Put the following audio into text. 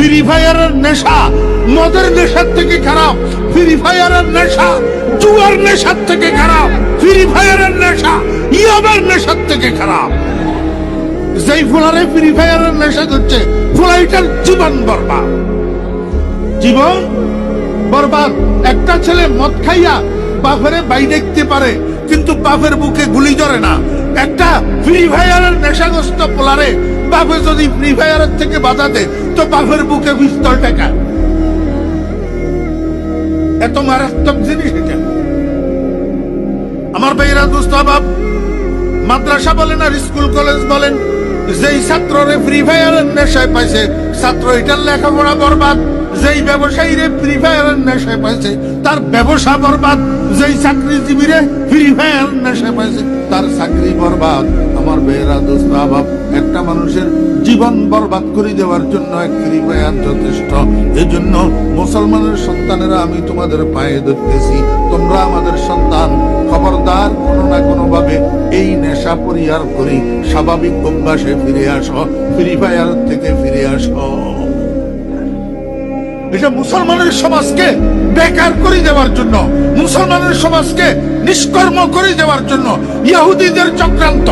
Free ফায়ারের নেশা মদের নেশার থেকে খারাপ, ফ্রি ফায়ারের নেশা জুয়ার নেশার থেকে খারাপ, ফ্রি ফায়ারের নেশা ইয়াবার নেশার থেকে খারাপ। যেই ফুলারে ফ্রি ফায়ারের নেশা করছে ফুলাইটার জীবন বরবাদ, জীবন বরবাদ। একটা ছেলে মদ খাইয়া বাপের বাই দেখতে পারে কিন্তু বাপের বুকে গুলি ধরে না। একটা ফ্রি ফায়ারের নেশাগ্রস্ত পোলারে বাপে যদি ফ্রি ফায়ারের থেকে বাধা দেয় তো বাপের বুকে পিস্তল টেকা। এত মারাত্মক জিনিস এটা। আমার ভাইরা দোস্ত বাপ, মাদ্রাসা বলেন আর স্কুল কলেজ বলেন, যেই ছাত্ররে ফ্রি ফায়ারের নেশায় পাইছে ছাত্র এটার লেখাপড়া বরবাদ। যেই ব্যবসায়ী রে ফ্রি ফায়ারের নেশায় পাইছে তার ব্যবসা বরবাদ। যেই চাকরিজীবী রে ফ্রি ফায়ারের নেশায় পাইছে তার চাকরি বরবাদ। আমার বেহরা দোস্ত বাপ, একটা মানুষের জীবন বরবাদ করে দেওয়ার জন্য এক ফ্রি ফায়ার যথেষ্ট। এই জন্য মুসলমানের সন্তানেরা আমি তোমাদের পায়ে ধরতেছি, তোমরা আমাদের সন্তান, খবরদার কোনো না কোনো ভাবে এই নেশা পরিহার করি স্বাভাবিক অভ্যাসে ফিরে আসো, ফ্রি ফায়ার থেকে ফিরে আসো। এটা মুসলমানের সমাজকে বেকার করে দেওয়ার জন্য, মুসলমানের সমাজকে নিষ্কর্ম করে দেওয়ার জন্য ইহুদিদের চক্রান্ত।